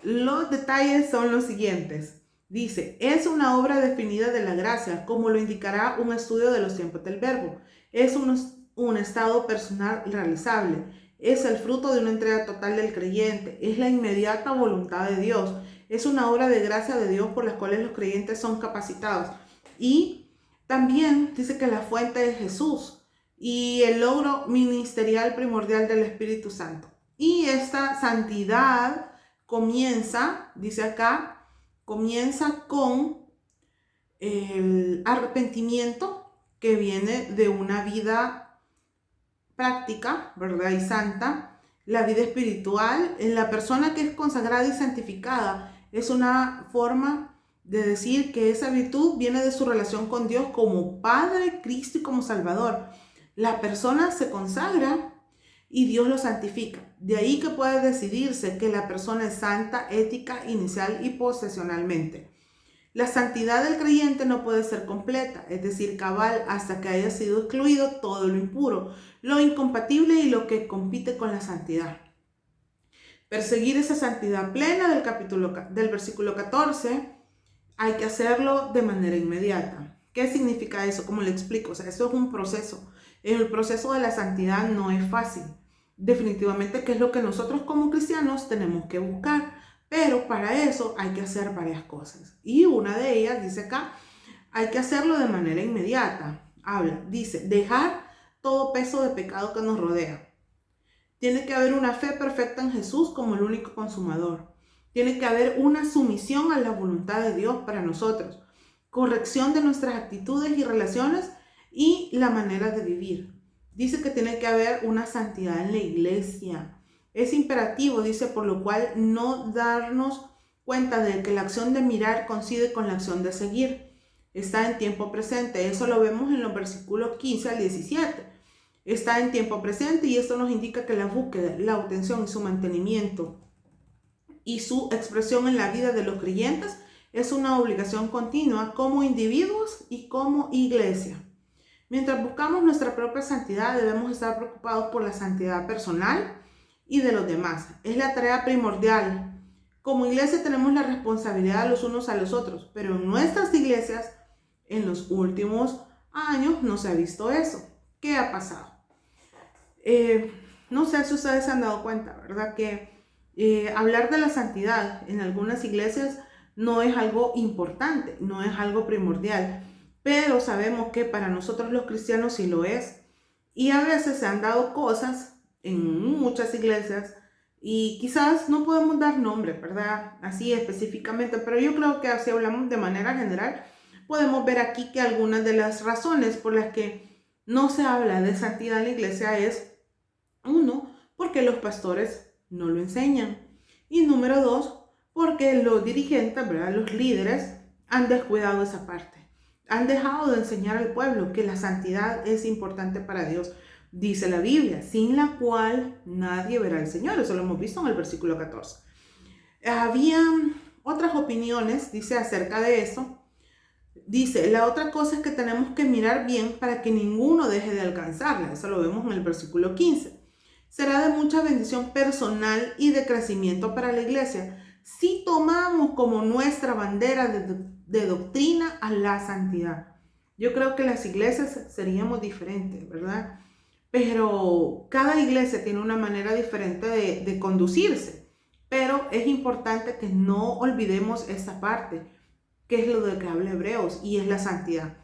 Los detalles son los siguientes. Dice, es una obra definida de la gracia, como lo indicará un estudio de los tiempos del verbo. Es un estado personal realizable. Es el fruto de una entrega total del creyente. Es la inmediata voluntad de Dios. Es una obra de gracia de Dios por las cuales los creyentes son capacitados. Y también dice que la fuente es Jesús y el logro ministerial primordial del Espíritu Santo. Y esta santidad comienza, dice acá, comienza con el arrepentimiento que viene de una vida práctica, ¿verdad? Y santa, la vida espiritual, en la persona que es consagrada y santificada, es una forma de decir que esa virtud viene de su relación con Dios como Padre, Cristo y como Salvador. La persona se consagra y Dios lo santifica. De ahí que puede decidirse que la persona es santa, ética, inicial y posesionalmente. La santidad del creyente no puede ser completa, es decir, cabal, hasta que haya sido excluido todo lo impuro, lo incompatible y lo que compite con la santidad. Perseguir esa santidad plena del versículo 14, hay que hacerlo de manera inmediata. ¿Qué significa eso? Como le explico, eso es un proceso. El proceso de la santidad no es fácil. Definitivamente que es lo que nosotros como cristianos tenemos que buscar. Pero para eso hay que hacer varias cosas. Y una de ellas, dice acá, hay que hacerlo de manera inmediata. Dice, dejar todo peso de pecado que nos rodea. Tiene que haber una fe perfecta en Jesús como el único consumador. Tiene que haber una sumisión a la voluntad de Dios para nosotros. Corrección de nuestras actitudes y relaciones y la manera de vivir. Dice que tiene que haber una santidad en la iglesia. Es imperativo, dice, por lo cual no darnos cuenta de que la acción de mirar coincide con la acción de seguir. Está en tiempo presente. Eso lo vemos en los versículos 15 al 17. Está en tiempo presente y esto nos indica que la búsqueda, la obtención y su mantenimiento y su expresión en la vida de los creyentes es una obligación continua como individuos y como iglesia. Mientras buscamos nuestra propia santidad, debemos estar preocupados por la santidad personal y de los demás. Es la tarea primordial. Como iglesia tenemos la responsabilidad los unos a los otros, pero en nuestras iglesias, en los últimos años, no se ha visto eso. ¿Qué ha pasado? No sé si ustedes se han dado cuenta, ¿verdad? Que hablar de la santidad en algunas iglesias no es algo importante, no es algo primordial, pero sabemos que para nosotros los cristianos sí lo es. Y a veces se han dado cosas en muchas iglesias y quizás no podemos dar nombre, ¿verdad? Así específicamente, pero yo creo que si hablamos de manera general, podemos ver aquí que algunas de las razones por las que no se habla de santidad en la iglesia es, uno, porque los pastores no lo enseñan. Y número dos, porque los dirigentes, ¿verdad? Los líderes han descuidado esa parte. Han dejado de enseñar al pueblo que la santidad es importante para Dios. Dice la Biblia, sin la cual nadie verá al Señor. Eso lo hemos visto en el versículo 14. Había otras opiniones, dice, acerca de eso. Dice, la otra cosa es que tenemos que mirar bien para que ninguno deje de alcanzarla. Eso lo vemos en el versículo 15. Será de mucha bendición personal y de crecimiento para la iglesia si tomamos como nuestra bandera de doctrina a la santidad. Yo creo que las iglesias seríamos diferentes, ¿verdad? Pero cada iglesia tiene una manera diferente de conducirse. Pero es importante que no olvidemos esta parte, que es lo de que habla Hebreos, y es la santidad.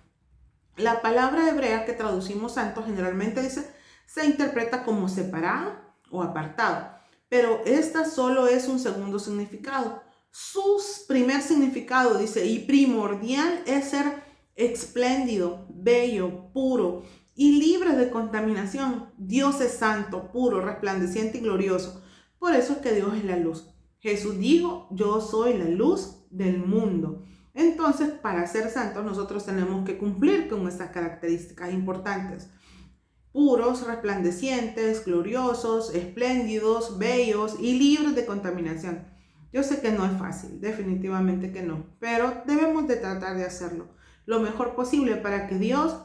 La palabra hebrea que traducimos santo generalmente dice, se interpreta como separado o apartado, pero esta solo es un segundo significado. Su primer significado, dice, y primordial es ser espléndido, bello, puro y libre de contaminación. Dios es santo, puro, resplandeciente y glorioso. Por eso es que Dios es la luz. Jesús dijo, yo soy la luz del mundo. Entonces, para ser santos, nosotros tenemos que cumplir con estas características importantes. Puros, resplandecientes, gloriosos, espléndidos, bellos y libres de contaminación. Yo sé que no es fácil, definitivamente que no, pero debemos de tratar de hacerlo lo mejor posible para que Dios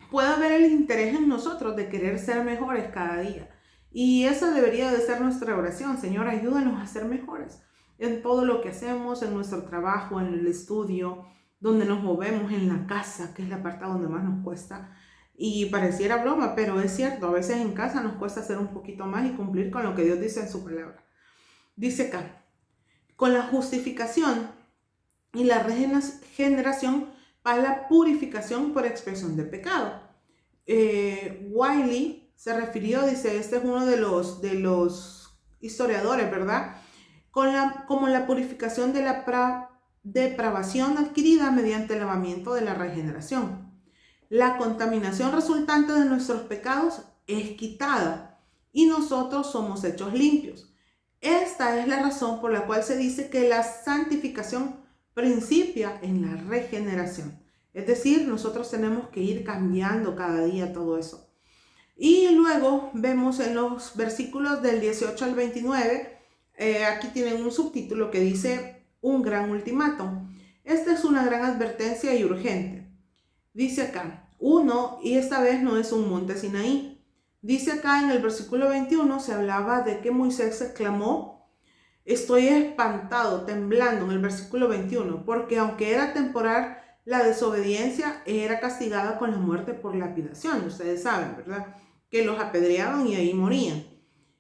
pueda ver el interés en nosotros de querer ser mejores cada día. Y esa debería de ser nuestra oración. Señor, ayúdanos a ser mejores. en todo lo que hacemos, en nuestro trabajo, en el estudio, donde nos movemos, en la casa, que es la parte donde más nos cuesta. Y pareciera broma, pero es cierto, a veces en casa nos cuesta hacer un poquito más y cumplir con lo que Dios dice en su palabra. Dice acá, con la justificación y la regeneración para la purificación por expiación del pecado. Wiley se refirió, dice, este es uno de los historiadores, ¿verdad? Como la purificación de la depravación adquirida mediante el lavamiento de la regeneración. La contaminación resultante de nuestros pecados es quitada y nosotros somos hechos limpios. Esta es la razón por la cual se dice que la santificación principia en la regeneración. Es decir, nosotros tenemos que ir cambiando cada día todo eso. Y luego vemos en los versículos del 18 al 29, aquí tienen un subtítulo que dice un gran ultimátum. Esta es una gran advertencia y urgente. Dice acá, y esta vez no es un monte Sinaí. Dice acá en el versículo 21, se hablaba de que Moisés exclamó, estoy espantado, temblando, en el versículo 21, porque aunque era temporal, la desobediencia era castigada con la muerte por lapidación. Ustedes saben, ¿verdad? Que los apedreaban y ahí morían.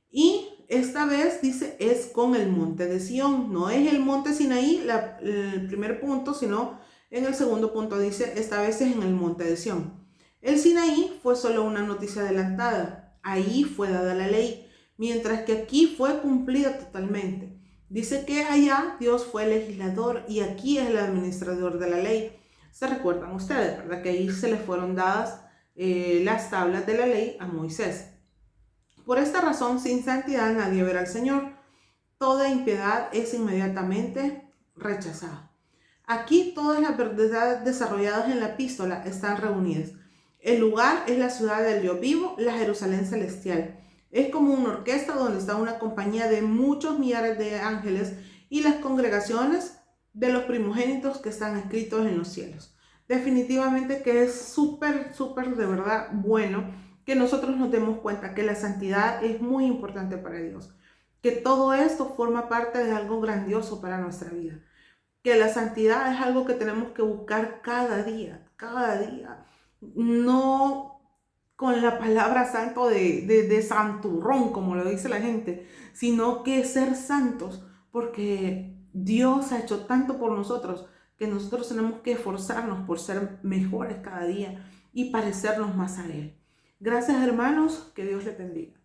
Y esta vez dice, es con el monte de Sión. No es el monte Sinaí, el primer punto, sino en el segundo punto dice, esta vez es en el monte de Sión. El Sinaí fue solo una noticia adelantada. Ahí fue dada la ley, mientras que aquí fue cumplida totalmente. Dice que allá Dios fue el legislador y aquí es el administrador de la ley. Se recuerdan ustedes, ¿verdad? Que ahí se le fueron dadas las tablas de la ley a Moisés. Por esta razón, sin santidad nadie verá al Señor. Toda impiedad es inmediatamente rechazada. Aquí todas las verdades desarrolladas en la epístola están reunidas. El lugar es la ciudad del Dios vivo, la Jerusalén celestial. Es como una orquesta donde está una compañía de muchos millares de ángeles y las congregaciones de los primogénitos que están escritos en los cielos. Definitivamente que es súper de verdad bueno que nosotros nos demos cuenta que la santidad es muy importante para Dios, que todo esto forma parte de algo grandioso para nuestra vida, que la santidad es algo que tenemos que buscar cada día, no con la palabra santo de santurrón, como lo dice la gente, sino que ser santos, porque Dios ha hecho tanto por nosotros, que nosotros tenemos que esforzarnos por ser mejores cada día y parecernos más a Él. Gracias, hermanos, que Dios les bendiga.